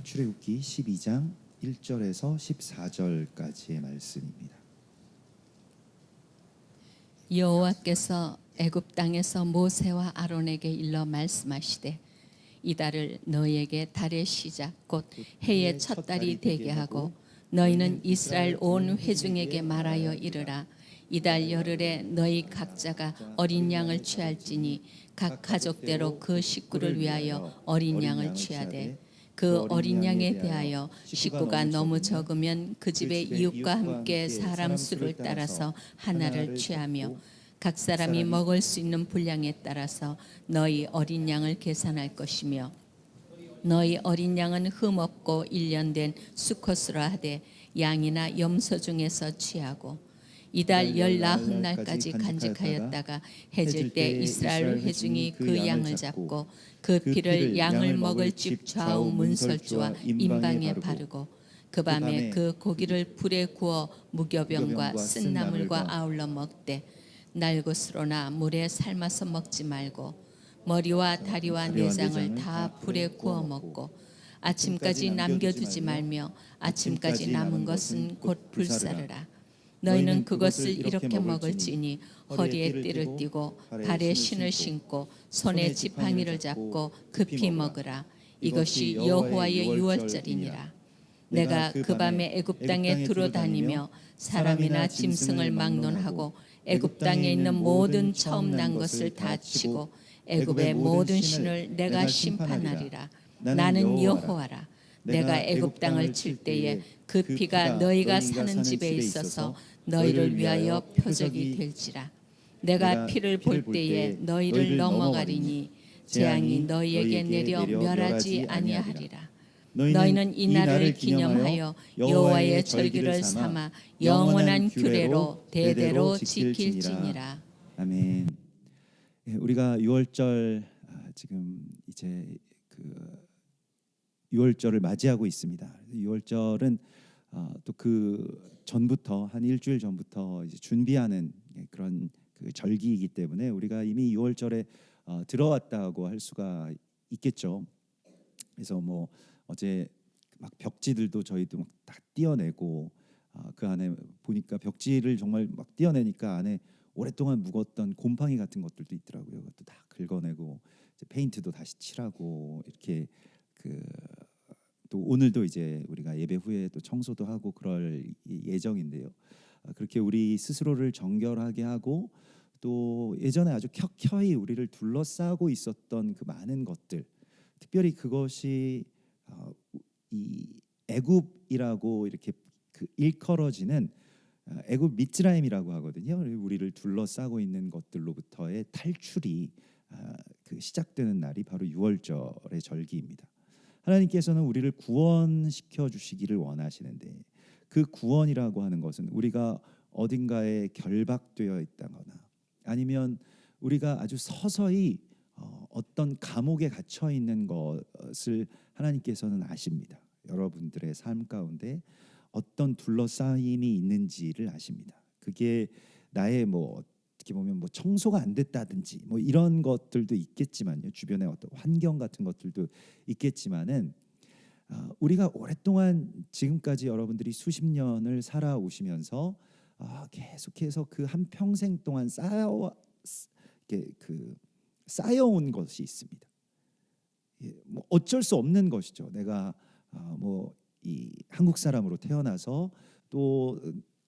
출애굽기 12장 1절에서 14절까지의 말씀입니다. 여호와께서 애굽 땅에서 모세와 아론에게 일러 말씀하시되 이달을 너희에게 달의 시작 곧 해의 첫 달이 되게 하고 너희는 이스라엘 온 회중에게 말하여 이르라. 이달 열흘에 너희 각자가 어린 양을 취할지니 각 가족대로 그 식구를 위하여 어린 양을 취하되 그 어린 양에 대하여 식구가 너무 적으면 그 집의 이웃과 함께 사람 수를 따라서 하나를 취하며 각 사람이 먹을 수 있는 분량에 따라서 너희 어린 양을 계산할 것이며 너희 어린 양은 흠없고 1년 된 수컷으로 하되 양이나 염소 중에서 취하고 이달 열 나흔 날까지 간직하였다가 해질 때 이스라엘 회중이 그 양을 잡고 그 피를 양을 먹을 집 좌우 문설주와 임방에 바르고 그 밤에 그 고기를 불에 구워 무교병과 쓴나물과 아울러 먹되 날것으로나 물에 삶아서 먹지 말고 머리와 다리와 내장을 다 불에 구워 먹고 아침까지 남겨두지 말며 아침까지 남은 것은 곧 불사르라. 너희는 그것을 이렇게 먹을지니 허리에 띠를 띠고 발에 신을 신고 손에 지팡이를 잡고 급히 먹으라. 이것이 여호와의 유월절이니라. 내가 그 밤에 애굽 땅에 두루 다니며 사람이나 짐승을 막론하고 애굽 땅에 있는 모든 처음 난 것을 다 치고 애굽의 모든 신을 내가 심판하리라. 나는 여호와라. 내가 애굽 땅을 칠 때에 그 피가 너희가 사는 집에 있어서 너희를 위하여 표적이 될지라. 내가 피를 볼 때에 너희를 넘어가리니 재앙이 너희에게 내려 멸하지 아니하리라. 너희는 이 날을 기념하여 여호와의 절기를 삼아 영원한 규례로 대대로 지킬지니라. 아멘. 우리가 6월절 지금 이제 그 6월절을 맞이하고 있습니다. 6월절은 또 그 전부터 한 일주일 전부터 이제 준비하는 그런 그 절기이기 때문에 우리가 이미 6월절에 들어왔다고 할 수가 있겠죠. 그래서 뭐 어제 막 벽지들도 저희도 막 다 띄어내고 그 안에 보니까 벽지를 정말 막 띄어내니까 안에 오랫동안 묵었던 곰팡이 같은 것들도 있더라고요. 그것도 다 긁어내고 이제 페인트도 다시 칠하고 이렇게 그 또 오늘도 이제 우리가 예배 후에 또 청소도 하고 그럴 예정인데요. 그렇게 우리 스스로를 정결하게 하고 또 예전에 아주 켜켜이 우리를 둘러싸고 있었던 그 많은 것들, 특별히 그것이 이 애굽이라고 이렇게 그 일컬어지는 애굽 미츠라임이라고 하거든요. 우리를 둘러싸고 있는 것들로부터의 탈출이 그 시작되는 날이 바로 유월절의 절기입니다. 하나님께서는 우리를 구원시켜 주시기를 원하시는데 그 구원이라고 하는 것은 우리가 어딘가에 결박되어 있다거나 아니면 우리가 아주 서서히 어떤 감옥에 갇혀 있는 것을 하나님께서는 아십니다. 여러분들의 삶 가운데 어떤 둘러싸임이 있는지를 아십니다. 그게 나의 뭐 어떻게 보면 뭐 청소가 안 됐다든지 뭐 이런 것들도 있겠지만요. 주변에 어떤 환경 같은 것들도 있겠지만은 우리가 오랫동안 지금까지 여러분들이 수십 년을 살아오시면서 계속해서 그 한 평생 동안 쌓여온 것이 있습니다. 뭐 어쩔 수 없는 것이죠. 내가 뭐 이 한국 사람으로 태어나서 또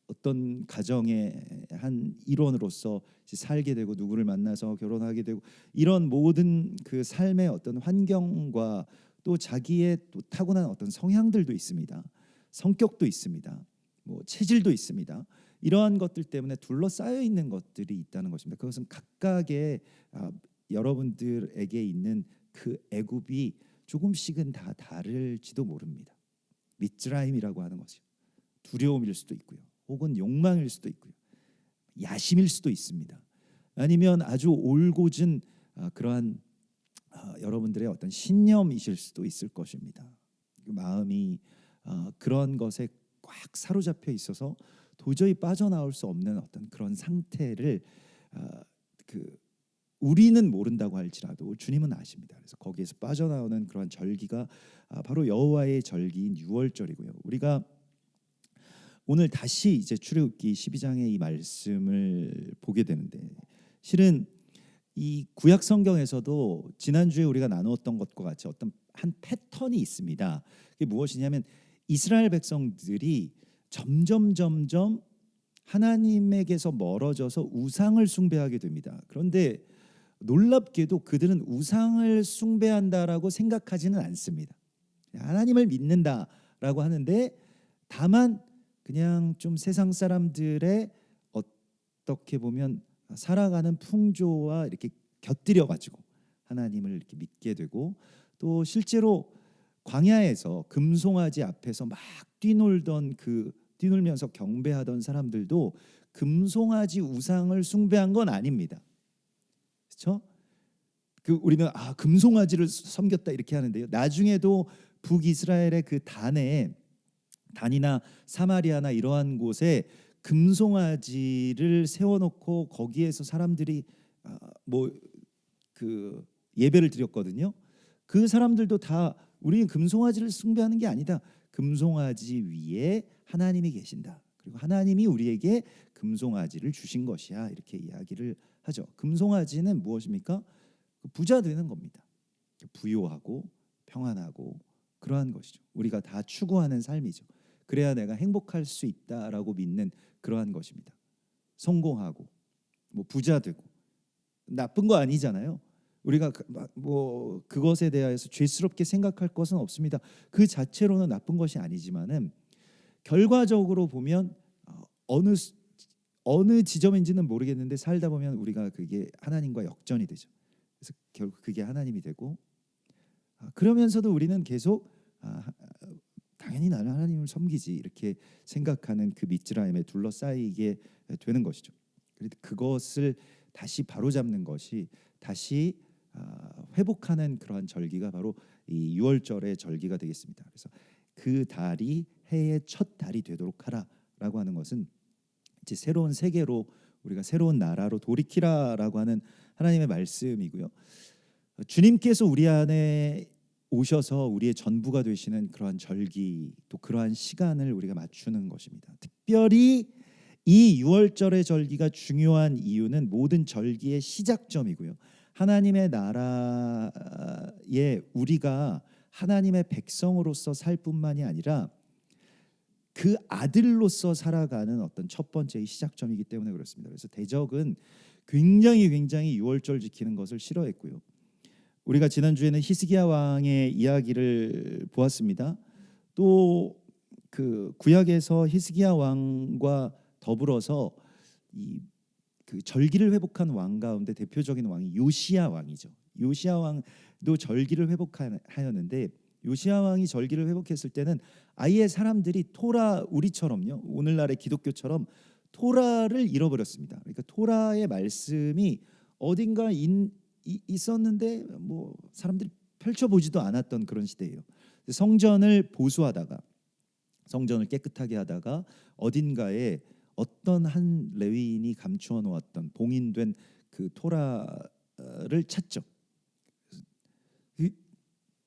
어떤 가정의 한 일원으로서 살게 되고 누구를 만나서 결혼하게 되고 이런 모든 그 삶의 어떤 환경과 또 자기의 또 타고난 어떤 성향들도 있습니다. 성격도 있습니다. 뭐 체질도 있습니다. 이러한 것들 때문에 둘러싸여 있는 것들이 있다는 것입니다. 그것은 각각의 여러분들에게 있는 그 애굽이 조금씩은 다 다를지도 모릅니다. 미츠라임이라고 하는 것이 두려움일 수도 있고요. 혹은 욕망일 수도 있고요. 야심일 수도 있습니다. 아니면 아주 올곧은 그러한 여러분들의 어떤 신념이실 수도 있을 것입니다. 그 마음이 그런 것에 꽉 사로잡혀 있어서 도저히 빠져나올 수 없는 어떤 그런 상태를 우리는 모른다고 할지라도 주님은 아십니다. 그래서 거기에서 빠져나오는 그러한 절기가 바로 여호와의 절기인 유월절이고요. 우리가 오늘 다시 이제 출애굽기 12장의 이 말씀을 보게 되는데, 실은 이 구약 성경에서도 지난주에 우리가 나누었던 것과 같이 어떤 한 패턴이 있습니다. 그게 무엇이냐면 이스라엘 백성들이 점점 하나님에게서 멀어져서 우상을 숭배하게 됩니다. 그런데 놀랍게도 그들은 우상을 숭배한다라고 생각하지는 않습니다. 하나님을 믿는다라고 하는데, 다만 그냥 좀 세상 사람들의 어떻게 보면 살아가는 풍조와 이렇게 곁들여 가지고 하나님을 이렇게 믿게 되고, 또 실제로 광야에서 금송아지 앞에서 막 뛰놀면서 경배하던 사람들도 금송아지 우상을 숭배한 건 아닙니다. 그렇죠? 우리는 금송아지를 섬겼다 이렇게 하는데요. 나중에도 북이스라엘의 그 단이나 사마리아나 이러한 곳에 금송아지를 세워놓고 거기에서 사람들이 예배를 드렸거든요. 그 사람들도 다 우리는 금송아지를 숭배하는 게 아니다. 금송아지 위에 하나님이 계신다. 그리고 하나님이 우리에게 금송아지를 주신 것이야. 이렇게 이야기를 하죠. 금송아지는 무엇입니까? 부자 되는 겁니다. 부유하고 평안하고 그러한 것이죠. 우리가 다 추구하는 삶이죠. 그래야 내가 행복할 수 있다라고 믿는 그러한 것입니다. 성공하고 부자 되고 나쁜 거 아니잖아요. 우리가 그것에 대해서 죄스럽게 생각할 것은 없습니다. 그 자체로는 나쁜 것이 아니지만은 결과적으로 보면 어느 지점인지는 모르겠는데 살다 보면 우리가 그게 하나님과 역전이 되죠. 그래서 결국 그게 하나님이 되고, 그러면서도 우리는 계속 당연히 나는 하나님을 섬기지 이렇게 생각하는 그 미츠라임에 둘러싸이게 되는 것이죠. 그래서 그것을 다시 바로잡는 것이, 다시 회복하는 그러한 절기가 바로 이 유월절의 절기가 되겠습니다. 그래서 그 달이 해의 첫 달이 되도록 하라라고 하는 것은 이제 새로운 세계로, 우리가 새로운 나라로 돌이키라라고 하는 하나님의 말씀이고요. 주님께서 우리 안에 오셔서 우리의 전부가 되시는 그러한 절기, 또 그러한 시간을 우리가 맞추는 것입니다. 특별히 이 유월절의 절기가 중요한 이유는 모든 절기의 시작점이고요. 하나님의 나라에 우리가 하나님의 백성으로서 살 뿐만이 아니라 그 아들로서 살아가는 어떤 첫 번째의 시작점이기 때문에 그렇습니다. 그래서 대적은 굉장히 유월절 지키는 것을 싫어했고요. 우리가 지난주에는 히스기야 왕의 이야기를 보았습니다. 또 그 구약에서 히스기야 왕과 더불어서 그 절기를 회복한 왕 가운데 대표적인 왕이 요시야 왕이죠. 요시야 왕도 절기를 회복하였는데, 요시야 왕이 절기를 회복했을 때는 아예 사람들이 우리처럼요, 오늘날의 기독교처럼 토라를 잃어버렸습니다. 그러니까 토라의 말씀이 어딘가 있었는데 사람들이 펼쳐보지도 않았던 그런 시대예요. 성전을 보수하다가, 성전을 깨끗하게 하다가 어딘가에 어떤 한 레위인이 감추어 놓았던 봉인된 그 토라를 찾죠.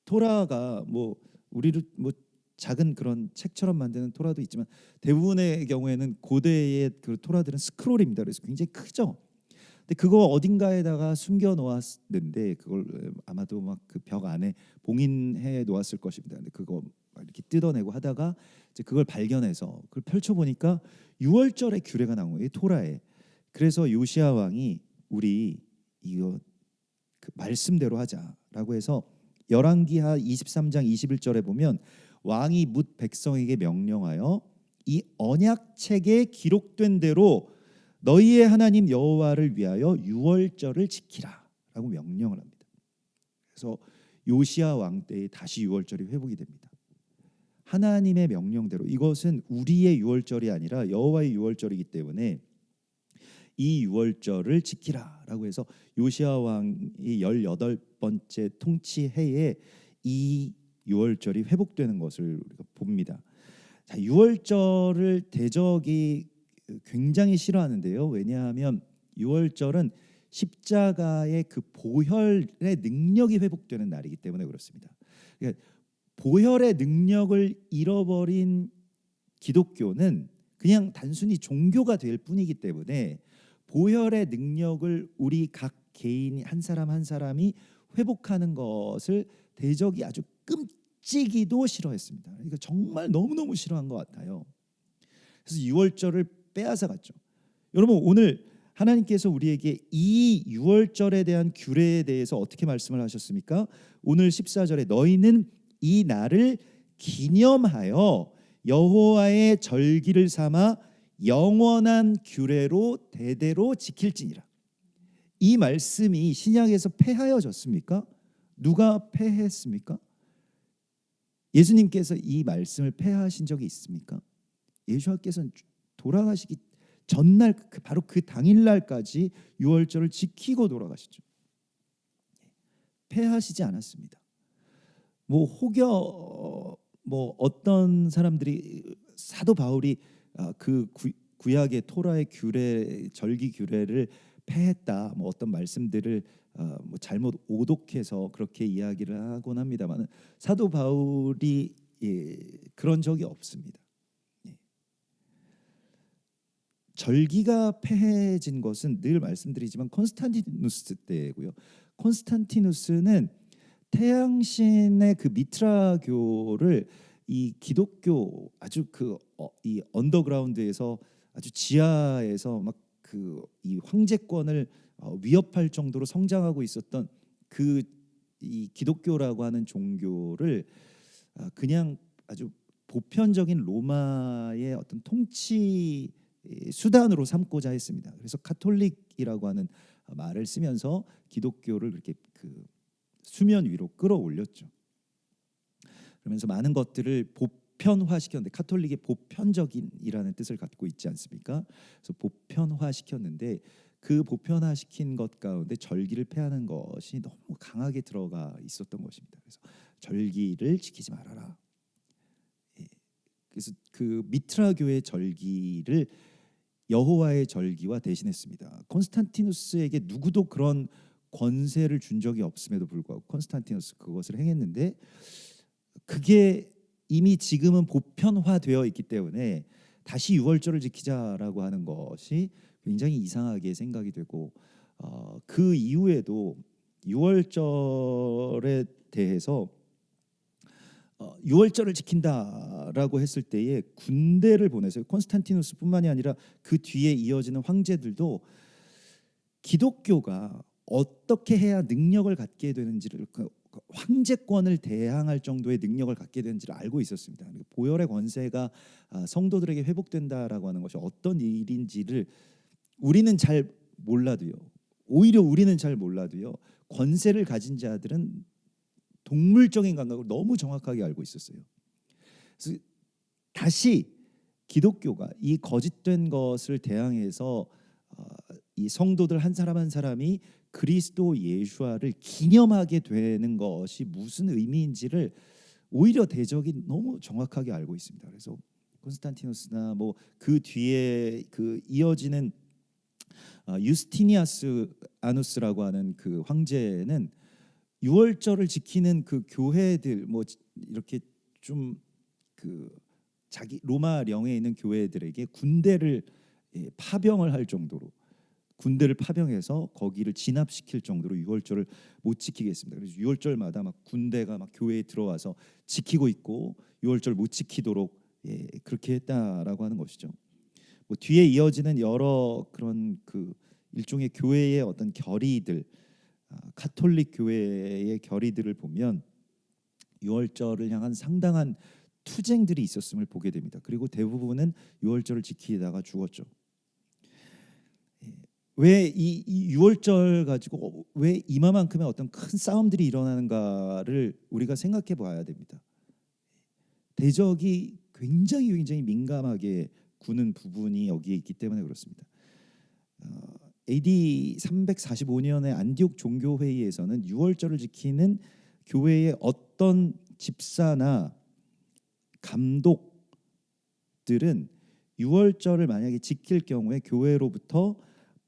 토라가 우리를 작은 그런 책처럼 만드는 토라도 있지만, 대부분의 경우에는 고대의 그 토라들은 스크롤입니다. 그래서 굉장히 크죠. 근데 그거 어딘가에다가 숨겨 놓았는데, 그걸 아마도 막 그 벽 안에 봉인해 놓았을 것입니다. 근데 그거 이렇게 뜯어내고 하다가 이제 그걸 발견해서 그걸 펼쳐 보니까 유월절의 규례가 나온 거예요, 토라에. 그래서 요시야 왕이 우리 이거 그 말씀대로 하자라고 해서 열왕기하 23장 21절에 보면, 왕이 뭇 백성에게 명령하여 이 언약책에 기록된 대로 너희의 하나님 여호와를 위하여 유월절을 지키라라고 명령을 합니다. 그래서 요시야 왕 때에 다시 유월절이 회복이 됩니다. 하나님의 명령대로, 이것은 우리의 유월절이 아니라 여호와의 유월절이기 때문에 이 유월절을 지키라라고 해서 요시야 왕이 18번째 통치 해에 이 유월절이 회복되는 것을 우리가 봅니다. 자, 유월절을 대적이 굉장히 싫어하는데요. 왜냐하면 유월절은 십자가의 그 보혈의 능력이 회복되는 날이기 때문에 그렇습니다. 그러니까 보혈의 능력을 잃어버린 기독교는 그냥 단순히 종교가 될 뿐이기 때문에 보혈의 능력을 우리 각 개인 한 사람 한 사람이 회복하는 것을 대적이 아주 끔찍이도 싫어했습니다. 그러니까 정말 너무너무 싫어한 것 같아요. 그래서 유월절을 빼앗아 갔죠. 여러분, 오늘 하나님께서 우리에게 이 유월절에 대한 규례에 대해서 어떻게 말씀을 하셨습니까? 오늘 14절에 너희는 이 날을 기념하여 여호와의 절기를 삼아 영원한 규례로 대대로 지킬지니라. 이 말씀이 신약에서 폐하여졌습니까? 누가 폐했습니까? 예수님께서 이 말씀을 폐하신 적이 있습니까? 예수께서는 돌아가시기 전날 바로 그 당일날까지 유월절을 지키고 돌아가셨죠. 폐하시지 않았습니다. 혹여 어떤 사람들이 사도 바울이 그 구약의 토라의 규례, 절기 규례를 폐했다, 어떤 말씀들을 잘못 오독해서 그렇게 이야기를 하곤 합니다만 사도 바울이 그런 적이 없습니다. 절기가 폐해진 것은 늘 말씀드리지만 콘스탄티누스 때고요. 콘스탄티누스는 태양신의 그 미트라교를 이 기독교 아주 이 언더그라운드에서 아주 지하에서 막 이 황제권을 위협할 정도로 성장하고 있었던 이 기독교라고 하는 종교를 그냥 아주 보편적인 로마의 어떤 통치 수단으로 삼고자 했습니다. 그래서 카톨릭이라고 하는 말을 쓰면서 기독교를 그렇게 수면 위로 끌어올렸죠. 그러면서 많은 것들을 보편화시켰는데, 카톨릭이 보편적인이라는 뜻을 갖고 있지 않습니까? 그래서 보편화시켰는데 그 보편화시킨 것 가운데 절기를 폐하는 것이 너무 강하게 들어가 있었던 것입니다. 그래서 절기를 지키지 말아라. 그래서 그 미트라교의 절기를 여호와의 절기와 대신했습니다. 콘스탄티누스에게 누구도 그런 권세를 준 적이 없음에도 불구하고 콘스탄티누스 그것을 행했는데, 그게 이미 지금은 보편화되어 있기 때문에 다시 유월절을 지키자라고 하는 것이 굉장히 이상하게 생각이 되고, 그 이후에도 유월절에 대해서 유월절을 지킨다라고 했을 때에 군대를 보내서요. 콘스탄티누스뿐만이 아니라 그 뒤에 이어지는 황제들도 기독교가 어떻게 해야 능력을 갖게 되는지를, 황제권을 대항할 정도의 능력을 갖게 되는지를 알고 있었습니다. 보혈의 권세가 성도들에게 회복된다라고 하는 것이 어떤 일인지를 우리는 잘 몰라도요. 오히려 우리는 잘 몰라도요. 권세를 가진 자들은 동물적인 감각을 너무 정확하게 알고 있었어요. 그래서 다시 기독교가 이 거짓된 것을 대항해서 이 성도들 한 사람 한 사람이 그리스도 예수와를 기념하게 되는 것이 무슨 의미인지를 오히려 대적이 너무 정확하게 알고 있습니다. 그래서 콘스탄티누스나 그 뒤에 이어지는 유스티니아스 아누스라고 하는 그 황제는 유월절을 지키는 그 교회들, 이렇게 좀 자기 로마령에 있는 교회들에게 군대를 파병을 할 정도로, 군대를 파병해서 거기를 진압시킬 정도로 유월절을 못 지키게 했습니다. 그래서 유월절마다 군대가 교회에 들어와서 지키고 있고 유월절 못 지키도록 그렇게 했다라고 하는 것이죠. 뒤에 이어지는 여러 그런 일종의 교회의 어떤 결의들, 카톨릭 교회의 결의들을 보면 유월절을 향한 상당한 투쟁들이 있었음을 보게 됩니다. 그리고 대부분은 유월절을 지키다가 죽었죠. 왜 이 유월절 가지고 왜 이마만큼의 어떤 큰 싸움들이 일어나는가를 우리가 생각해 봐야 됩니다. 대적이 굉장히 민감하게 구는 부분이 여기에 있기 때문에 그렇습니다. AD 345년의 안디옥 종교회의에서는 유월절을 지키는 교회의 어떤 집사나 감독들은 유월절을 만약에 지킬 경우에 교회로부터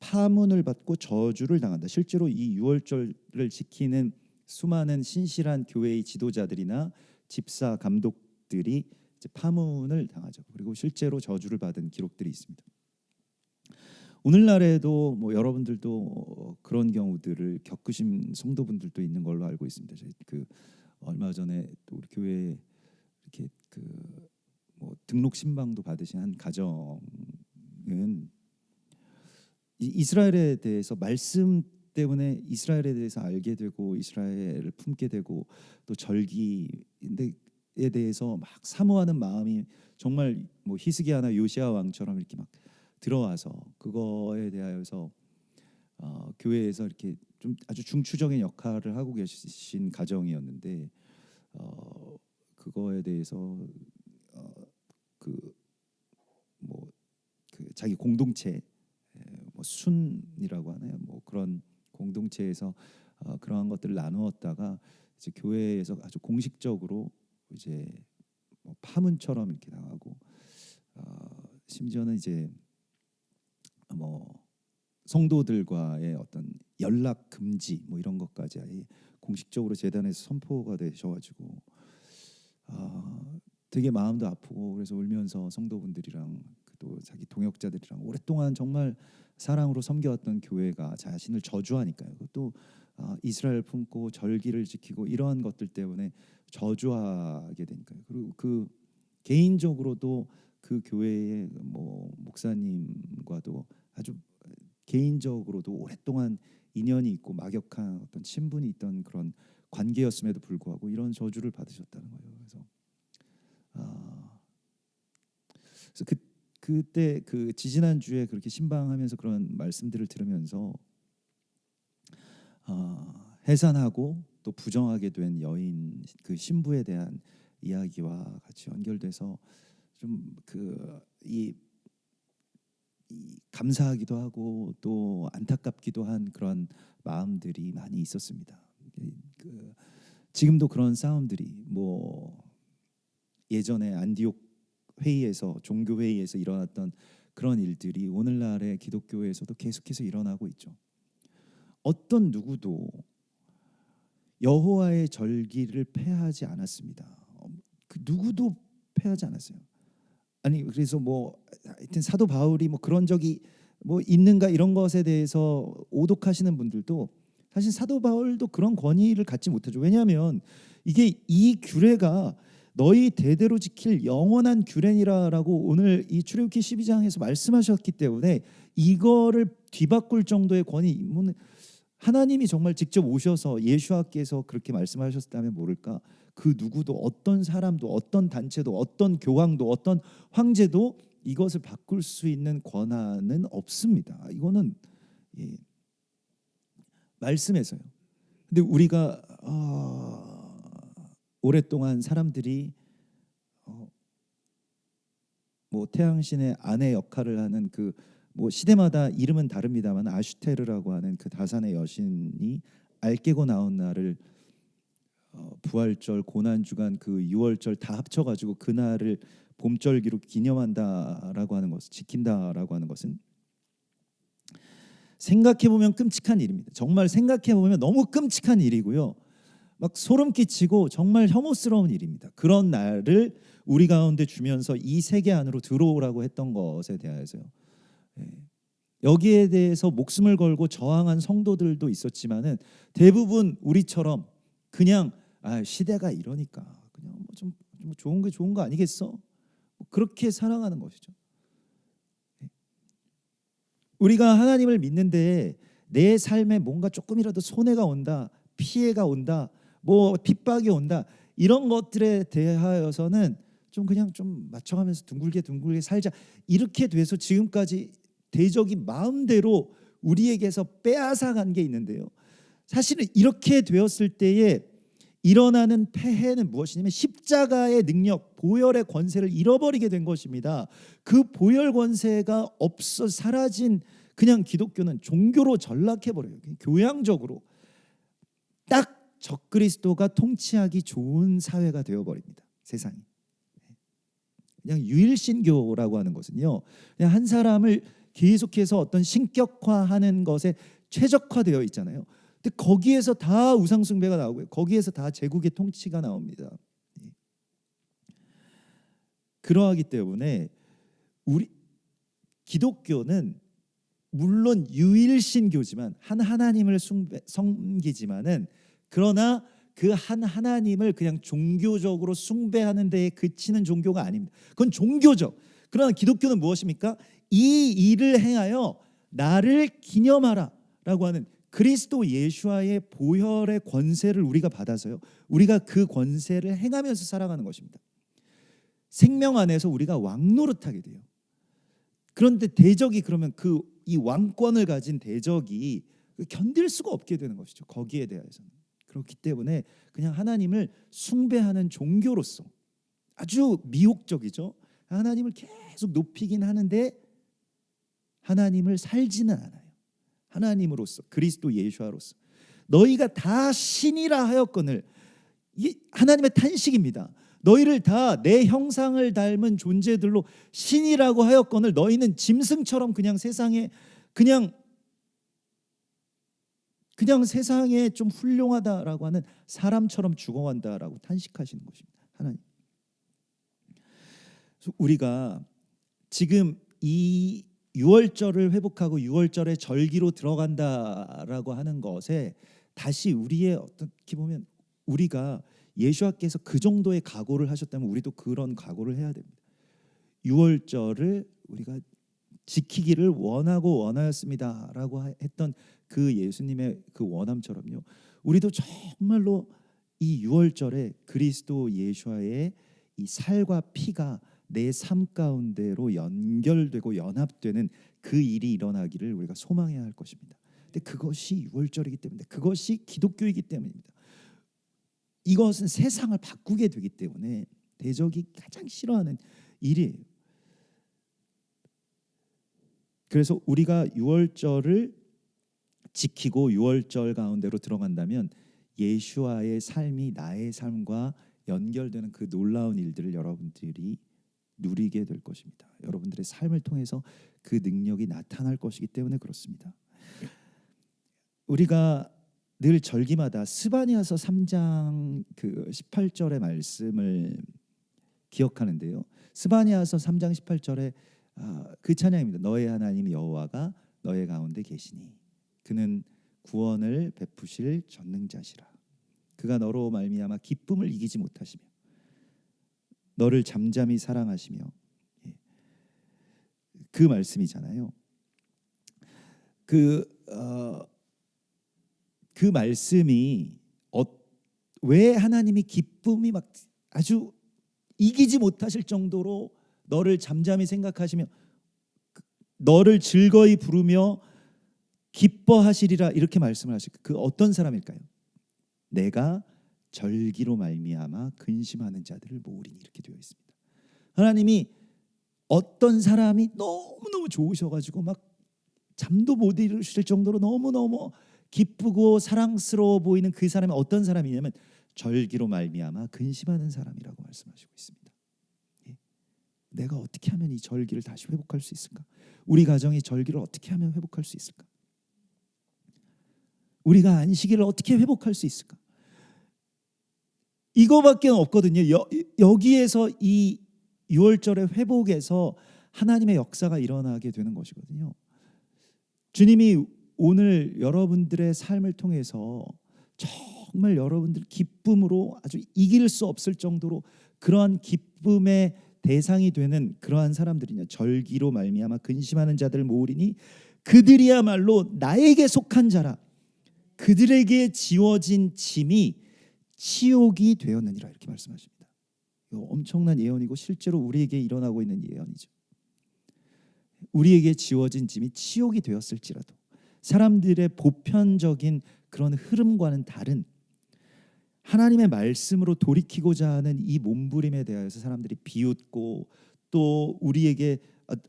파문을 받고 저주를 당한다. 실제로 이 유월절을 지키는 수많은 신실한 교회의 지도자들이나 집사 감독들이 이제 파문을 당하죠. 그리고 실제로 저주를 받은 기록들이 있습니다. 오늘날에도 뭐 여러분들도 그런 경우들을 겪으신 성도분들도 있는 걸로 알고 있습니다. 그 얼마 전에 또 우리 교회에 이렇게 그 뭐 등록 신방도 받으신 한 가정은 이스라엘에 대해서 말씀 때문에 이스라엘에 대해서 알게 되고 이스라엘을 품게 되고 또 절기에 대해서 막 사모하는 마음이 정말 뭐 히스기야나 요시야 왕처럼 이렇게 막 들어와서 그거에 대하여서 교회에서 이렇게 좀 아주 중추적인 역할을 하고 계신 가정이었는데 그거에 대해서 그 자기 공동체 뭐 순이라고 하나요? 뭐 그런 공동체에서 그러한 것들을 나누었다가 이제 교회에서 아주 공식적으로 이제 뭐 파문처럼 이렇게 나가고 심지어는 이제 뭐 성도들과의 어떤 연락 금지 뭐 이런 것까지 아예 공식적으로 재단에서 선포가 되셔가지고 되게 마음도 아프고 그래서 울면서 성도분들이랑 또 자기 동역자들이랑 오랫동안 정말 사랑으로 섬겨왔던 교회가 자신을 저주하니까요. 또 이스라엘 품고 절기를 지키고 이러한 것들 때문에 저주하게 되니까요. 그리고 그 개인적으로도 그 교회의 뭐 목사님과도 아주 개인적으로도 오랫동안 인연이 있고 막역한 어떤 친분이 있던 그런 관계였음에도 불구하고 이런 저주를 받으셨다는 거예요. 그래서 그때 그 지지난 주에 그렇게 신방하면서 그런 말씀들을 들으면서 해산하고 또 부정하게 된 여인 그 신부에 대한 이야기와 같이 연결돼서 좀 이 감사하기도 하고 또 안타깝기도 한 그런 마음들이 많이 있었습니다. 지금도 그런 싸움들이 뭐 예전에 안디옥 회의에서 종교 회의에서 일어났던 그런 일들이 오늘날의 기독교에서도 계속해서 일어나고 있죠. 어떤 누구도 여호와의 절기를 폐하지 않았습니다. 그 누구도 폐하지 않았어요. 아니 그래서 뭐 하여튼 사도 바울이 뭐 그런 적이 뭐 있는가 이런 것에 대해서 오독하시는 분들도 사실 사도 바울도 그런 권위를 갖지 못하죠. 왜냐하면 이게 이 규례가 너희 대대로 지킬 영원한 규례니라라고 오늘 이 출애굽기 12장에서 말씀하셨기 때문에 이거를 뒤바꿀 정도의 권위 하나님이 정말 직접 오셔서 예수와께서 그렇게 말씀하셨다면 모를까. 그 누구도 어떤 사람도 어떤 단체도 어떤 교황도 어떤 황제도 이것을 바꿀 수 있는 권한은 없습니다. 이거는 말씀에서요. 근데 우리가 오랫동안 사람들이 뭐 태양신의 아내 역할을 하는 그 뭐 시대마다 이름은 다릅니다만 아슈테르라고 하는 그 다산의 여신이 알 깨고 나온 날을 부활절, 고난주간, 그 유월절 다 합쳐가지고 그날을 봄절기로 기념한다라고 하는 것을 지킨다라고 하는 것은 생각해 보면 끔찍한 일입니다. 정말 생각해 보면 너무 끔찍한 일이고요. 막 소름 끼치고 정말 혐오스러운 일입니다. 그런 날을 우리 가운데 주면서 이 세계 안으로 들어오라고 했던 것에 대해서요. 여기에 대해서 목숨을 걸고 저항한 성도들도 있었지만은 대부분 우리처럼 그냥 시대가 이러니까 그냥 좀 좋은 게 좋은 거 아니겠어? 그렇게 살아가는 것이죠. 우리가 하나님을 믿는데 내 삶에 뭔가 조금이라도 손해가 온다, 피해가 온다, 뭐 핍박이 온다 이런 것들에 대하여서는 좀 그냥 좀 맞춰가면서 둥글게 살자 이렇게 돼서 지금까지 대적이 마음대로 우리에게서 빼앗아간 게 있는데요. 사실은 이렇게 되었을 때에 일어나는 폐해는 무엇이냐면 십자가의 능력, 보혈의 권세를 잃어버리게 된 것입니다. 그 보혈 권세가 없어 사라진 그냥 기독교는 종교로 전락해버려요. 교양적으로 딱 적그리스도가 통치하기 좋은 사회가 되어버립니다. 세상이. 그냥 유일신교라고 하는 것은요. 그냥 한 사람을 계속해서 어떤 신격화하는 것에 최적화되어 있잖아요. 근데 거기에서 다 우상 숭배가 나오고요. 거기에서 다 제국의 통치가 나옵니다. 그러하기 때문에 우리 기독교는 물론 유일신교지만 한 하나님을 섬기지만은 그러나 그 한 하나님을 그냥 종교적으로 숭배하는 데에 그치는 종교가 아닙니다. 그건 종교죠. 그러나 기독교는 무엇입니까? 이 일을 행하여 나를 기념하라라고 하는 그리스도 예수와의 보혈의 권세를 우리가 받아서요. 우리가 그 권세를 행하면서 살아가는 것입니다. 생명 안에서 우리가 왕노릇하게 돼요. 그런데 대적이 그러면 이 왕권을 가진 대적이 견딜 수가 없게 되는 것이죠. 거기에 대해서는. 그렇기 때문에 그냥 하나님을 숭배하는 종교로서 아주 미혹적이죠. 하나님을 계속 높이긴 하는데 하나님을 살지는 않아요. 하나님으로서 그리스도 예수로서 너희가 다 신이라 하였거늘. 이게 하나님의 탄식입니다. 너희를 다 내 형상을 닮은 존재들로 신이라고 하였거늘 너희는 짐승처럼 그냥 세상에 그냥 세상에 좀 훌륭하다라고 하는 사람처럼 죽어간다라고 탄식하시는 것입니다. 하나님. 우리가 지금 이 6월절을 회복하고 6월절의 절기로 들어간다라고 하는 것에 다시 우리의 어떻게 보면 우리가 예수님께서 그 정도의 각오를 하셨다면 우리도 그런 각오를 해야 됩니다. 6월절을 우리가 지키기를 원하고 원하였습니다라고 했던 그 예수님의 그 원함처럼요. 우리도 정말로 이 6월절에 그리스도 예수와의 이 살과 피가 내 삶 가운데로 연결되고 연합되는 그 일이 일어나기를 우리가 소망해야 할 것입니다. 근데 그것이 6월절이기 때문에 그것이 기독교이기 때문입니다. 이것은 세상을 바꾸게 되기 때문에 대적이 가장 싫어하는 일이에요. 그래서 우리가 6월절을 지키고 6월절 가운데로 들어간다면 예수와의 삶이 나의 삶과 연결되는 그 놀라운 일들을 여러분들이 누리게 될 것입니다. 여러분들의 삶을 통해서 그 능력이 나타날 것이기 때문에 그렇습니다. 우리가 늘 절기마다 스바냐서 3장 그 18절의 말씀을 기억하는데요. 스바냐서 3장 18절에 그 찬양입니다. 너의 하나님 여호와가 너의 가운데 계시니 그는 구원을 베푸실 전능자시라. 그가 너로 말미암아 기쁨을 이기지 못하시며 너를 잠잠히 사랑하시며 그 말씀이잖아요. 그 말씀이 왜 하나님이 기쁨이 막 아주 이기지 못하실 정도로 너를 잠잠히 생각하시며 너를 즐거이 부르며 기뻐하시리라 이렇게 말씀을 하실까? 그 어떤 사람일까요? 내가 절기로 말미암아 근심하는 자들을 모으리니 이렇게 되어 있습니다. 하나님이 어떤 사람이 너무너무 좋으셔가지고 막 잠도 못 이루실 정도로 너무너무 기쁘고 사랑스러워 보이는 그 사람이 어떤 사람이냐면 절기로 말미암아 근심하는 사람이라고 말씀하시고 있습니다. 내가 어떻게 하면 이 절기를 다시 회복할 수 있을까? 우리 가정이 절기를 어떻게 하면 회복할 수 있을까? 우리가 안식일을 어떻게 회복할 수 있을까? 이거밖에 없거든요. 여기에서 이 6월절의 회복에서 하나님의 역사가 일어나게 되는 것이거든요. 주님이 오늘 여러분들의 삶을 통해서 정말 여러분들 기쁨으로 아주 이길 수 없을 정도로 그러한 기쁨의 대상이 되는 그러한 사람들이냐 절기로 말미암아 근심하는 자들 모으리니 그들이야말로 나에게 속한 자라 그들에게 지워진 짐이 치욕이 되었느니라 이렇게 말씀하십니다. 이거 엄청난 예언이고 실제로 우리에게 일어나고 있는 예언이죠. 우리에게 지워진 짐이 치욕이 되었을지라도 사람들의 보편적인 그런 흐름과는 다른 하나님의 말씀으로 돌이키고자 하는 이 몸부림에 대하여서 사람들이 비웃고 또 우리에게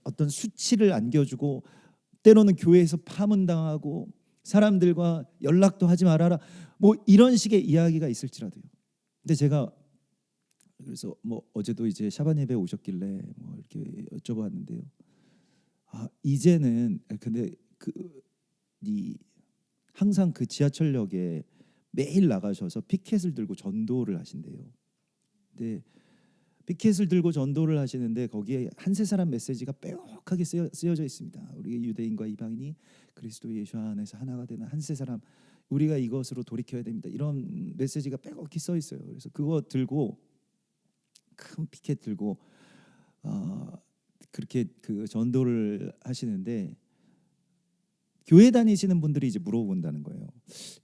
어떤 수치를 안겨주고 때로는 교회에서 파문당하고 사람들과 연락도 하지 말아라 뭐 이런 식의 이야기가 있을지라도요. 근데 제가 그래서 뭐 어제도 이제 샤반 예배 오셨길래 뭐 이렇게 여쭤봤는데요. 이제는 근데 이 항상 그 지하철역에 매일 나가셔서 피켓을 들고 전도를 하신대요. 근데 피켓을 들고 전도를 하시는데 거기에 한세 사람 메시지가 빼곡하게 쓰여져 있습니다. 우리 유대인과 이방인이 그리스도 예수 안에서 하나가 되는 한세 사람, 우리가 이것으로 돌이켜야 됩니다. 이런 메시지가 빼곡히 써 있어요. 그래서 그거 들고 큰 피켓 들고 그렇게 그 전도를 하시는데 교회 다니시는 분들이 이제 물어본다는 거예요.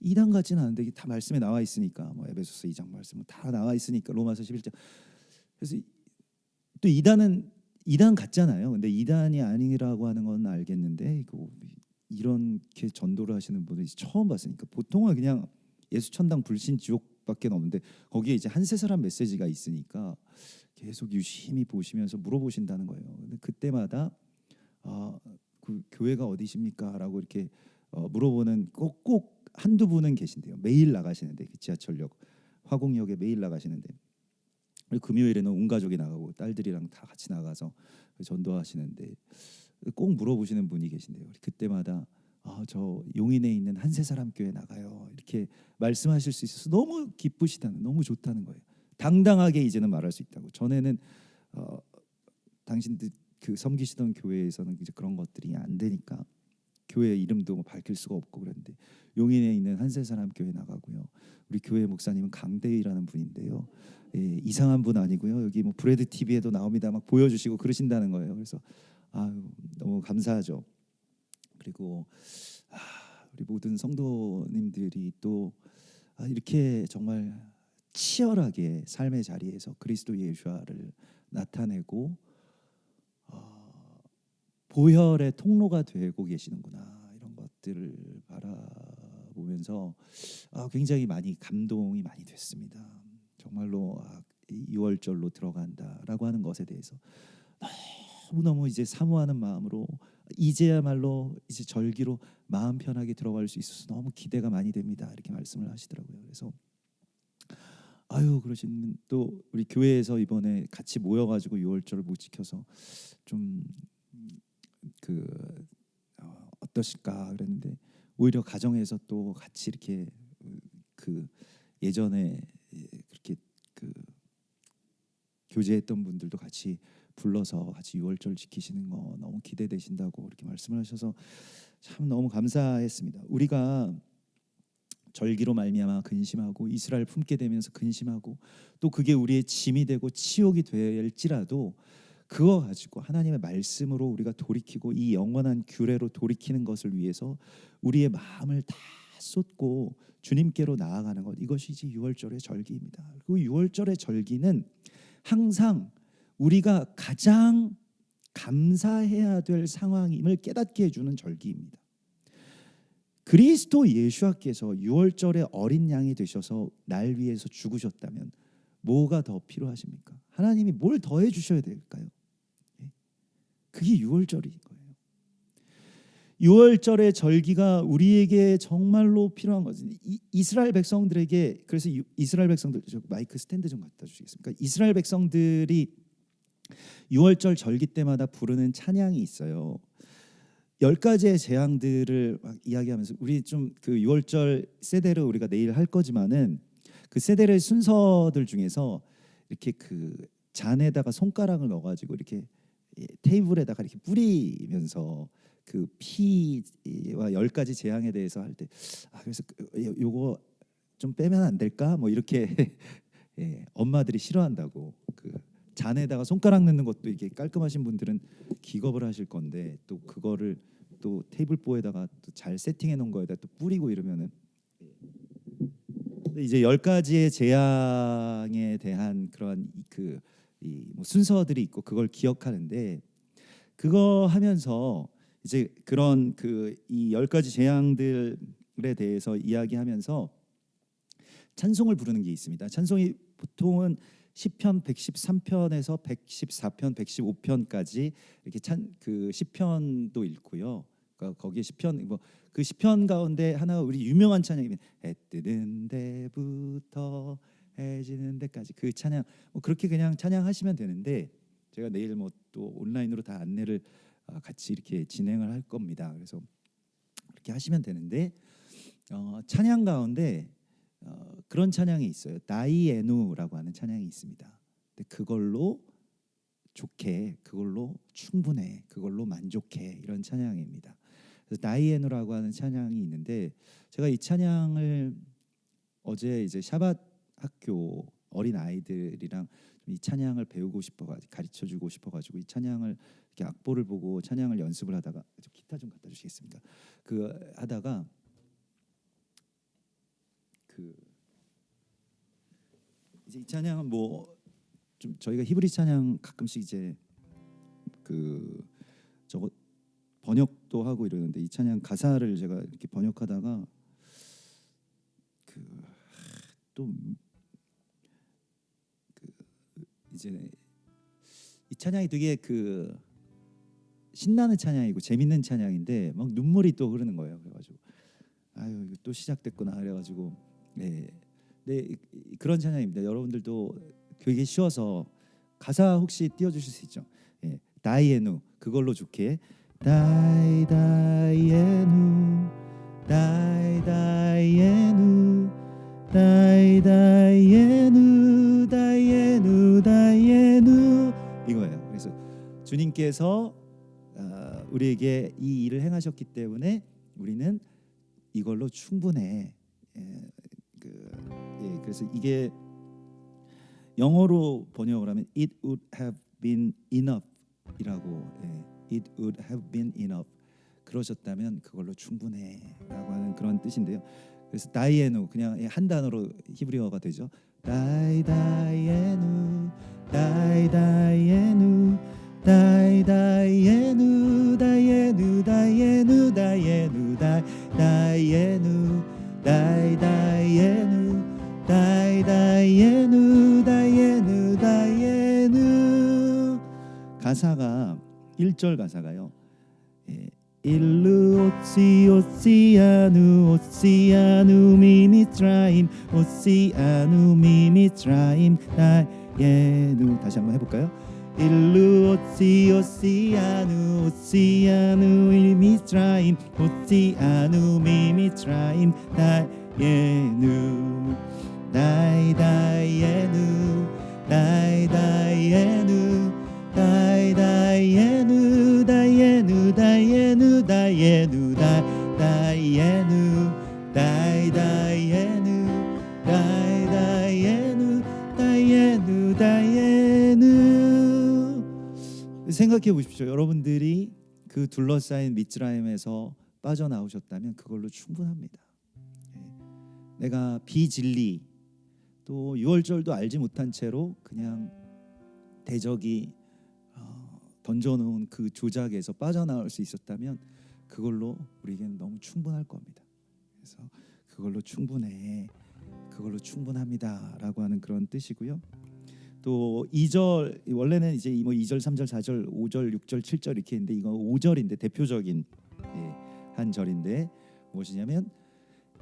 이단 같지는 않은데 이게 다 말씀에 나와 있으니까 뭐 에베소서 2장 말씀은 다 나와 있으니까 로마서 11장. 그래서 또 이단 같잖아요. 근데 이단이 아니라고 하는 건 알겠는데 이렇게 전도를 하시는 분이 처음 봤으니까 보통은 그냥 예수 천당 불신 지옥밖에 없는데 거기에 이제 한세 사람 메시지가 있으니까 계속 유심히 보시면서 물어보신다는 거예요. 근데 그때마다 그 교회가 어디십니까?라고 이렇게 물어보는 꼭 한두 분은 계신데요. 매일 나가시는데 그 지하철역 화곡역에 매일 나가시는데 금요일에는 온 가족이 나가고 딸들이랑 다 같이 나가서 전도하시는데 꼭 물어보시는 분이 계신데요. 그때마다 저 용인에 있는 한세 사람 교회 나가요. 이렇게 말씀하실 수 있어서 너무 기쁘시다는, 너무 좋다는 거예요. 당당하게 이제는 말할 수 있다고. 전에는 당신들 그 섬기시던 교회에서는 이제 그런 것들이 안 되니까 교회 이름도 뭐 밝힐 수가 없고 그랬는데 용인에 있는 한세 사람 교회 나가고요. 우리 교회 목사님은 강대희라는 분인데요. 예, 이상한 분 아니고요. 여기 뭐 브레드 TV에도 나옵니다. 막 보여주시고 그러신다는 거예요. 그래서 너무 감사하죠. 그리고 우리 모든 성도님들이 또 이렇게 정말 치열하게 삶의 자리에서 그리스도 예수를 나타내고 보혈의 통로가 되고 계시는구나, 이런 것들을 바라보면서 굉장히 많이 감동이 많이 됐습니다. 정말로 6월절로 들어간다라고 하는 것에 대해서 너무너무 이제 사모하는 마음으로 이제야말로 이제 절기로 마음 편하게 들어갈 수 있어서 너무 기대가 많이 됩니다. 이렇게 말씀을 하시더라고요. 그래서 그러신 또 우리 교회에서 이번에 같이 모여가지고 6월절을 못 지켜서 좀 어떠실까 그랬는데 오히려 가정에서 또 같이 이렇게 그 예전에 그렇게 교제했던 분들도 같이 불러서 같이 6월절 지키시는 거 너무 기대되신다고 이렇게 말씀을 하셔서 참 너무 감사했습니다. 우리가 절기로 말미암아 근심하고 이스라엘 품게 되면서 근심하고 또 그게 우리의 짐이 되고 치욕이 될지라도 그거 가지고 하나님의 말씀으로 우리가 돌이키고 이 영원한 규례로 돌이키는 것을 위해서 우리의 마음을 다 쏟고 주님께로 나아가는 것, 이것이 이제 6월절의 절기입니다. 그리고 6월절의 절기는 항상 우리가 가장 감사해야 될 상황임을 깨닫게 해주는 절기입니다. 그리스도 예수께서 6월절에 어린 양이 되셔서 날 위해서 죽으셨다면 뭐가 더 필요하십니까? 하나님이 뭘 더해 주셔야 될까요? 그게 6월절인 거예요. 6월절의 절기가 우리에게 정말로 필요한 거죠. 이스라엘 백성들에게, 그래서 이스라엘 백성들, 마이크 스탠드 좀 갖다 주시겠습니까? 이스라엘 백성들이 6월절 절기 때마다 부르는 찬양이 있어요. 10가지의 재앙들을 막 이야기하면서 우리 좀 그 6월절 세대를 우리가 내일 할 거지만은 그 세대의 순서들 중에서 이렇게 그 잔에다가 손가락을 넣어가지고 이렇게 테이블에다가 이렇게 뿌리면서 그 피와 10가지 재앙에 대해서 할 때 그래서 요거 좀 빼면 안 될까? 뭐 이렇게 엄마들이 싫어한다고. 그 잔에다가 손가락 넣는 것도 이게 깔끔하신 분들은 기겁을 하실 건데 또 그거를 또 테이블보에다가 또 잘 세팅해 놓은 거에다 또 뿌리고 이러면은 이제 10가지의 재앙에 대한 그런 뭐 순서들이 있고 그걸 기억하는데 그거 하면서 이제 그런 이 10가지 재앙들에 대해서 이야기하면서 찬송을 부르는 게 있습니다. 찬송이 보통은 시편 113편에서 114편, 115편까지 이렇게 시편도 읽고요. 그러니까 거기에 시편 그 시편 가운데 하나가 우리 유명한 찬양이면 해 뜨는 데부터 해 지는 데까지 그 찬양 그렇게 그냥 찬양하시면 되는데 제가 내일 뭐 또 온라인으로 다 안내를 같이 이렇게 진행을 할 겁니다. 그래서 그렇게 하시면 되는데 찬양 가운데 그런 찬양이 있어요. 다이에누라고 하는 찬양이 있습니다. 근데 그걸로 좋게, 그걸로 충분해, 그걸로 만족해, 이런 찬양입니다. 그래서 다이에누라고 하는 찬양이 있는데 제가 이 찬양을 어제 이제 샤밧 학교 어린 아이들이랑 이 찬양을 배우고 싶어가지고 가르쳐주고 싶어가지고 이 찬양을 이렇게 악보를 보고 찬양을 연습을 하다가 기타 좀 갖다 주시겠습니까? 그 하다가 그 이제 이 찬양은 뭐 좀 저희가 히브리 찬양 가끔씩 이제 그 저거 번역도 하고 이러는데 이 찬양 가사를 제가 이렇게 번역하다가 또 이제 이 찬양이 되게 신나는 찬양이고 재밌는 찬양인데 막 눈물이 또 흐르는 거예요. 그래가지고 아유 이거 또 시작됐구나 그래가지고 네 그런 찬양입니다. 여러분들도 되게 쉬워서 가사 혹시 띄워주실 수 있죠? 예, 다이에누 그걸로 좋게 다이에누 다이에누 다이에누 다이에누 이거예요. 그래서 주님께서 우리에게 이 일을 행하셨기 때문에 우리는 이걸로 충분해. 그래서 이게 영어로 번역을 하면 it would have been enough 이라고 it would have been enough 그러셨다면 그걸로 충분해라고 하는 그런 뜻인데요. 그래서 다이에누 그냥 한 단어로 히브리어가 되죠. 다이에누 다이에누 다이에누 다이에누 다이에누 다이에누 다이에누 다이에누 다이에누 다이에누 다이에누 가사가 1절 가사가요. 일루 오시아누 오시아누 미미트라임 오시아누 미미트라임 다이에누 다시 한번 해볼까요? 일루 오시아누 오시아누 미미트라임 오시아누 미미트라임 다이에누 다이에누 다이에누 다이에누 다이에누 다이에누 다이에누 다이에누 다이에누 다이에누 다이에누 생각해 보십시오. 여러분들이 그 둘러싸인 미ツ라임에서 빠져나오셨다면 그걸로 충분합니다. 내가 비진리 또 유월절도 알지 못한 채로 그냥 대적이 던져놓은 그 조작에서 빠져나올 수 있었다면 그걸로 우리에게는 너무 충분할 겁니다. 그래서 그걸로 충분해, 그걸로 충분합니다라고 하는 그런 뜻이고요. 또 2절 원래는 이제 뭐 2절, 3절, 4절, 5절, 6절, 7절 이렇게 있는데 이거 5절인데 대표적인 한 절인데 무엇이냐면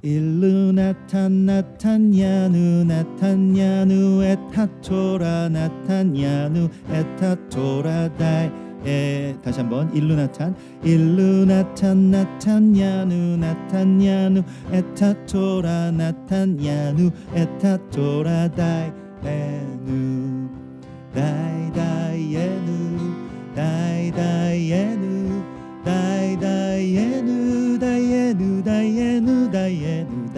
일루 나탄야누 나탄야누 에타토라 나탄야누 에타토라 다이 다시 한번 일루 나탄 나탄야누 나탄야누 에타토라 나탄야누 에타토라 다이에누 다이에누 다이에누 다이에누 다이에누 다이에누 다이에누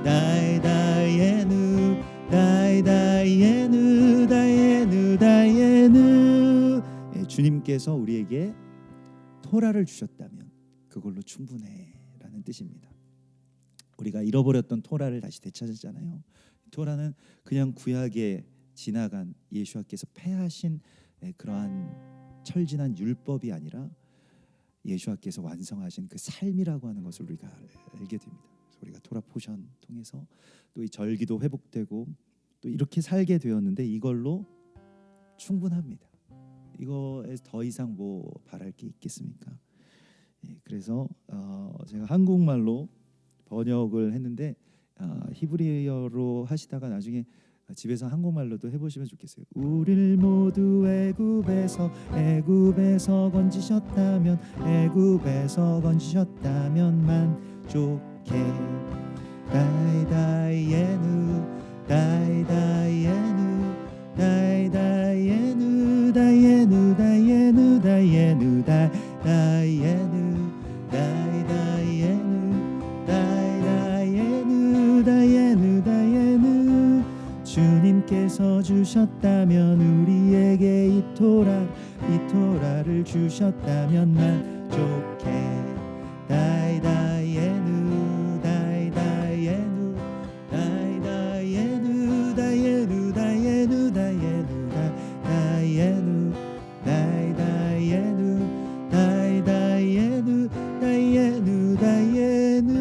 다이에누 다이에누 다이에누 다이에누 다이에누 주님께서 우리에게 토라를 주셨다면 그걸로 충분해라는 뜻입니다. 우리가 잃어버렸던 토라를 다시 되찾았잖아요. 토라는 그냥 구약에 지나간 예수와께서 폐하신 그러한 철진한 율법이 아니라 예수와께서 완성하신 그 삶이라고 하는 것을 우리가 알게 됩니다. 그래서 우리가 토라 포션 통해서 또 이 절기도 회복되고 또 이렇게 살게 되었는데 이걸로 충분합니다. 이거에서 더 이상 뭐 바랄 게 있겠습니까? 그래서 제가 한국말로 번역을 했는데 히브리어로 하시다가 나중에 집에서 한국말로도 해보시면 좋겠어요. 우리를 모두 애굽에서 건지셨다면 만족해. 다이다이에누 다이다이에누 다이다이에누 다이에누 다이에누 다이에누 다이에누 다이다이에누 다이다이에누 다이에누 다이에누 주님께서 주셨다면 우리에게 이 토라를 주셨다면 만족해. 다이다이에누 다이다이에누 다이다이에누 다이에누 다이에누 다이에누 다이에누 다이다이에누 다이다이에누 다이에누 다이에누.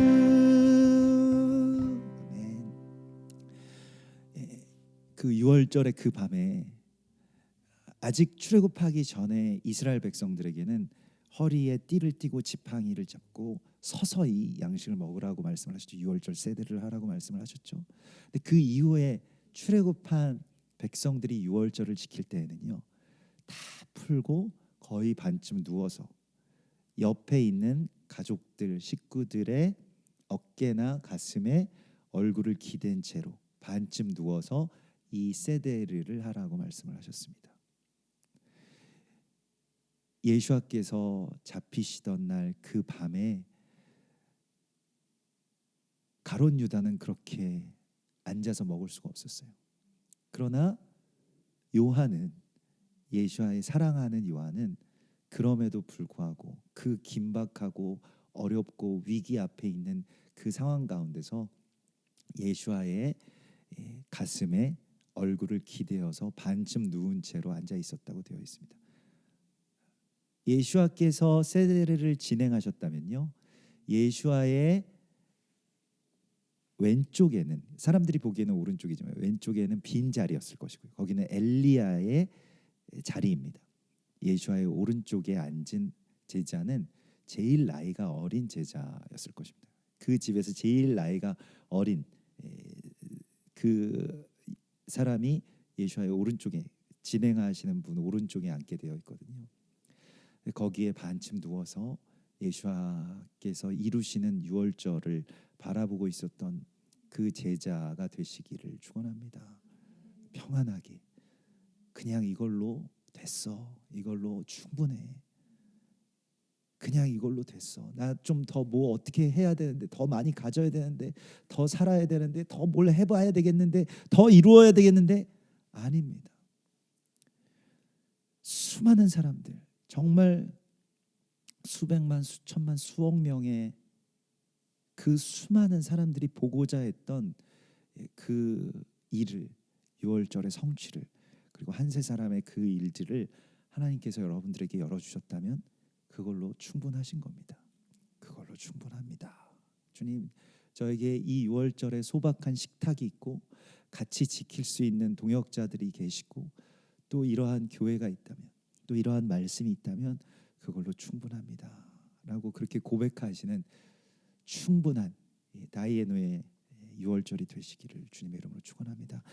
아멘. 그 6월절의 그 밤에 아직 출애굽하기 전에 이스라엘 백성들에게는 허리에 띠를 띠고 지팡이를 잡고 서서히 양식을 먹으라고 말씀을 하셨죠. 6월절 세대를 하라고 말씀을 하셨죠. 근데 그 이후에 출애굽한 백성들이 6월절을 지킬 때에는요, 다 풀고 거의 반쯤 누워서 옆에 있는 가족들, 식구들의 어깨나 가슴에 얼굴을 기댄 채로 반쯤 누워서 이 세데르를 하라고 말씀을 하셨습니다. 예수와께서 잡히시던 날 그 밤에 가룟 유다는 그렇게 앉아서 먹을 수가 없었어요. 그러나 요한은, 예수와의 사랑하는 요한은 그럼에도 불구하고 그 긴박하고 어렵고 위기 앞에 있는 그 상황 가운데서 예수와의 가슴에 얼굴을 기대어서 반쯤 누운 채로 앉아 있었다고 되어 있습니다. 예수와께서 세데르를 진행하셨다면요, 예수와의 왼쪽에는, 사람들이 보기에는 오른쪽이지만 왼쪽에는 빈 자리였을 것이고요, 거기는 엘리야의 자리입니다. 예수와의 오른쪽에 앉은 제자는 제일 나이가 어린 제자였을 것입니다. 그 집에서 제일 나이가 어린 그 사람이 예수와의 오른쪽에, 진행하시는 분 오른쪽에 앉게 되어 있거든요. 거기에 반쯤 누워서 예수와께서 이루시는 유월절을 바라보고 있었던 그 제자가 되시기를 축원합니다. 평안하게 그냥 이걸로 됐어, 이걸로 충분해, 그냥 이걸로 됐어, 나 좀 더 뭐 어떻게 해야 되는데, 더 많이 가져야 되는데, 더 살아야 되는데, 더 뭘 해봐야 되겠는데, 더 이루어야 되겠는데, 아닙니다. 수많은 사람들, 정말 수백만, 수천만, 수억 명의 그 수많은 사람들이 보고자 했던 그 일을, 유월절의 성취를, 그리고 한세 사람의 그 일들을 하나님께서 여러분들에게 열어주셨다면 그걸로 충분하신 겁니다. 그걸로 충분합니다. 주님, 저에게 이 유월절에 소박한 식탁이 있고 같이 지킬 수 있는 동역자들이 계시고 또 이러한 교회가 있다면, 또 이러한 말씀이 있다면 그걸로 충분합니다 라고 그렇게 고백하시는 충분한 다이에노의 유월절이 되시기를 주님의 이름으로 축원합니다.